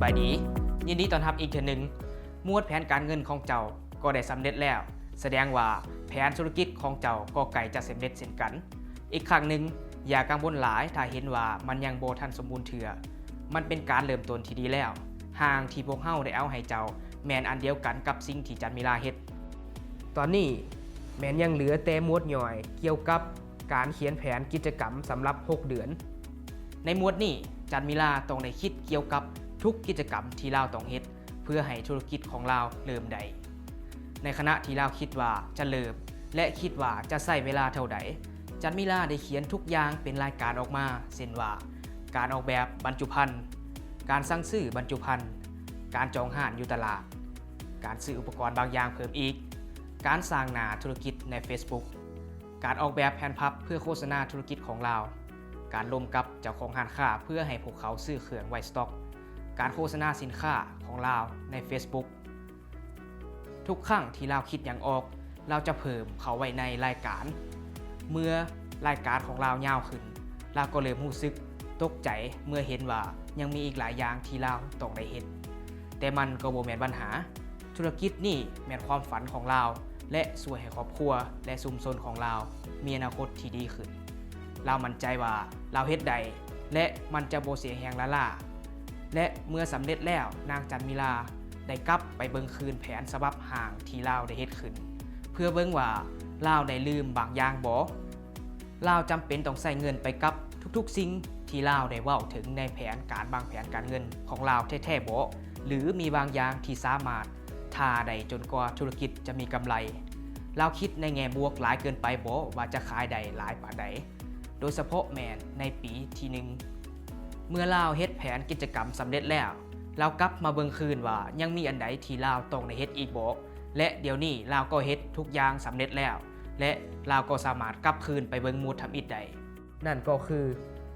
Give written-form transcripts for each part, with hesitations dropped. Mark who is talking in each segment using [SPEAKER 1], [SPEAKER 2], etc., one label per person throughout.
[SPEAKER 1] บายดียินดีต้อนรับอีกเทื่อหนึ่งมวดแผนการเงินของเจ้าก็ได้สำเร็จแล้วแสดงว่าแผนธุรกิจของเจ้าก็ใกล้จะสำเร็จเช่นกันอีกครั้งหนึ่งอย่ากังวลหลายถ้าเห็นว่ามันยังบ่ทันสมบูรณ์เถื่อมันเป็นการเริ่มต้นที่ดีแล้วห่างที่พวกเฮาได้เอาให้เจ้าแม่นอันเดียวกันกับสิ่งที่จันมิลาเฮ็ดตอนนี้แม่นยังเหลือแต่หมวดย่อยเกี่ยวกับการเขียนแผนกิจกรรมสำหรับ6เดือนในหมวดนี้จันมิลาต้องได้คิดเกี่ยวกับทุกกิจกรรมที่เราต้องเฮ็ดเพื่อให้ธุรกิจของเราเริ่มได้ในขณะที่เราคิดว่าจะเริ่มและคิดว่าจะใช้เวลาเท่าใดจันมิลาได้เขียนทุกอย่างเป็นรายการออกมาเช่นว่าการออกแบบบรรจุภัณฑ์การสั่งซื้อบรรจุภัณฑ์การจองห้านอยู่ตลาดการซื้ออุปกรณ์บางอย่างเพิ่มอีกการสร้างหน้าธุรกิจใน Facebook การออกแบบแผนพับเพื่อโฆษณาธุรกิจของเราการร่วมกับเจ้าของร้านค้าเพื่อให้พวกเขาซื้อเครื่องไว้สต็อกการโฆษณาสินค้าของเราใน Facebook ทุกครั้งที่เราคิดอย่างออกเราจะเพิ่มเขาไว้ในรายการเมื่อรายการของเรายาวขึ้นเราก็เริ่มรู้สึกตกใจเมื่อเห็นว่ายังมีอีกหลายอย่างที่เราต้องได้เห็นแต่มันก็บ่แม่นปัญหาธุรกิจนี่แม่นความฝันของเราและช่วยให้ครอบครัวและชุมชนของเรามีอนาคตที่ดีขึ้นเรามั่นใจว่าเราเฮ็ดได้และมันจะบ่เสียแรงละล่าและเมื่อสำเร็จแล้วนางจันมิลาได้กลับไปเบิ่งคืนแผนฉบับห่างที่ลาวได้เฮ็ดขึ้นเพื่อเบิ่งว่าลาวได้ลืมบางอย่างบ่ลาวจำเป็นต้องใช้เงินไปกับทุกๆสิ่งที่ลาวได้เว้าถึงในแผนการวางแผนการเงินของลาวแท้ๆบ่หรือมีบางอย่างที่สามารถท่าได้จนกว่าธุรกิจจะมีกำไรลาวคิดในแง่บวกหลายเกินไปบ่ว่าจะขายได้หลายปานใดโดยเฉพาะแม่นในปีที่1เมื่อลาวเฮ็ดแผนกิจกรรมสำเร็จแล้วเรากลับมาเบิ่งคืนว่ายังมีอันใดที่ลาวต้องได้เฮ็ดอีกบ่และเดี๋ยวนี้ลาวก็เฮ็ดทุกอย่างสำเร็จแล้วและลาวก็สามารถกลับคืนไปเบิ่งหมวดทำอิฐได้นั่นก็คือ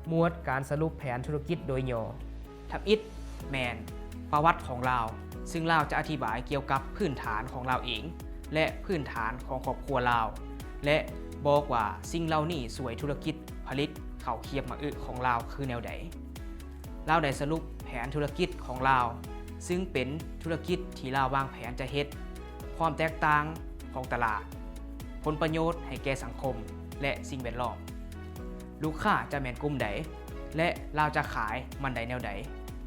[SPEAKER 1] หมวดการสรุปแผนธุรกิจโดยย่อทำอิฐแม่นประวัติของลาวซึ่งลาวจะอธิบายเกี่ยวกับพื้นฐานของลาวเองและพื้นฐานของครอบครัวลาวและบอกว่าสิ่งเหล่านี้สวยธุรกิจผลิตข้าวเคียบมะอึของลาวคือแนวใดลาวได้สรุปแผนธุรกิจของลาวซึ่งเป็นธุรกิจที่ลาววางแผนจะเฮ็ดความแตกต่างของตลาดผลประโยชน์ให้แก่สังคมและสิ่งแวดล้อมลูกค้าจะแม่นกลุ่มใดและลาวจะขายมันใดแนวใด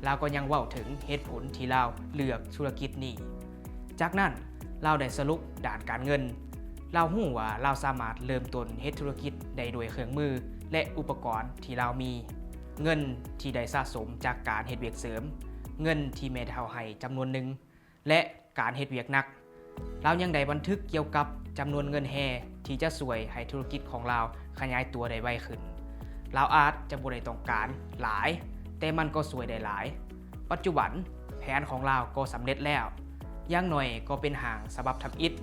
[SPEAKER 1] ลาวก็ยังเว้าถึงเหตุผลที่ลาวเลือกธุรกิจนี้จากนั้นลาวได้สรุปด้านการเงินลาวรู้ว่าลาวสามารถเริ่มต้นเฮ็ดธุรกิจได้ด้วยเครื่องมือและอุปกรณ์ที่ลาวมีเงินที่ได้สะสมจากการเฮ็ดเวียกเสริมเงินที่แม่เฒ่าให้จำนวนหนึ่งและการเฮ็ดเวียกหนักเรายังได้บันทึกเกี่ยวกับจำนวนเงินแฮที่จะช่วยให้ธุรกิจของเราขยายตัวได้ไวขึ้นเราอาจจะบ่ได้ต้องการหลายแต่มันก็ช่วยได้หลายปัจจุบันแผนของเราก็สำเร็จแล้วอย่างน้อยก็เป็นห้างฉบับทำอิฐ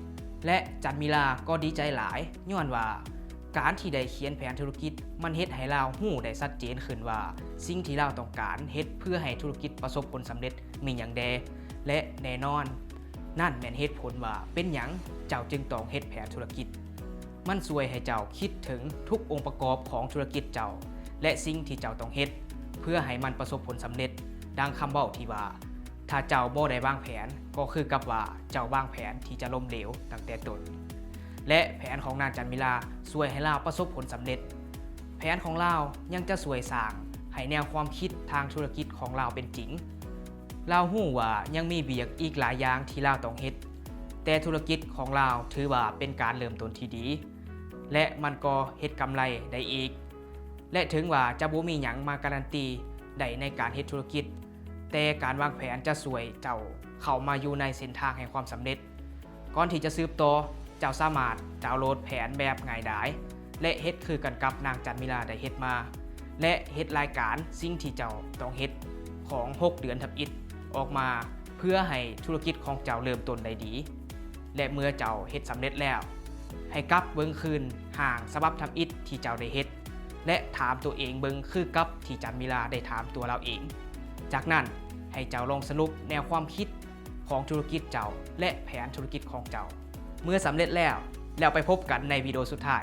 [SPEAKER 1] และจันมิลาก็ดีใจหลายย้อนว่าการที่ได้เขียนแผนธุรกิจมันเฮ็ดให้เราฮู้ได้ชัดเจนขึ้นว่าสิ่งที่เราต้องการเฮ็ดเพื่อให้ธุรกิจประสบผลสำเร็จมีหยังแดและแน่นอนนั่นแม่นเหตุผลว่าเป็นหยังเจ้าจึงต้องเฮ็ดแผนธุรกิจมันช่วยให้เจ้าคิดถึงทุกองค์ประกอบของธุรกิจเจ้าและสิ่งที่เจ้าต้องเฮ็ดเพื่อให้มันประสบผลสำเร็จดังคำเว้าที่ว่าถ้าเจ้าบ่ได้วางแผนก็คือกับว่าเจ้าวางแผนที่จะล้มเหลวตั้งแต่ต้นและแผนของนางจันมิลาช่วยให้เราประสบผลสำเร็จแผนของเรายังจะช่วยสร้างให้แนวความคิดทางธุรกิจของเราเป็นจริงเราฮู้ว่ายังมีเบียกอีกหลายอย่างที่เราต้องเฮ็ดแต่ธุรกิจของเราถือว่าเป็นการเริ่มต้นที่ดีและมันก็เฮ็ดกำไรได้อีกและถึงว่าจะบ่มีหยังมาการันตีได้ในการเฮ็ดธุรกิจแต่การวางแผนจะช่วยเจ้าเข้ามาอยู่ในเส้นทางแห่งความสำเร็จก่อนที่จะสืบต่อเจ้าสามารถดาวน์โหลดแผนแบบง่ายดายและเฮ็ดคือกันกับนางจันมิลาได้เฮ็ดมาและเฮ็ดรายการสิ่งที่เจ้าต้องเฮ็ดของ6เดือนทับอิฐออกมาเพื่อให้ธุรกิจของเจ้าเริ่มต้นได้ดีและเมื่อเจ้าเฮ็ดสำเร็จแล้วให้กลับเบิ่งคืนห่างฉบับทำอิฐที่เจ้าได้เฮ็ดและถามตัวเองเบิ่งคือกับที่จันมิลาได้ถามตัวเราเองจากนั้นให้เจ้าลองสรุปแนวความคิดของธุรกิจเจ้าและแผนธุรกิจของเจ้าเมื่อสำเร็จแล้วไปพบกันในวิดีโอสุดท้าย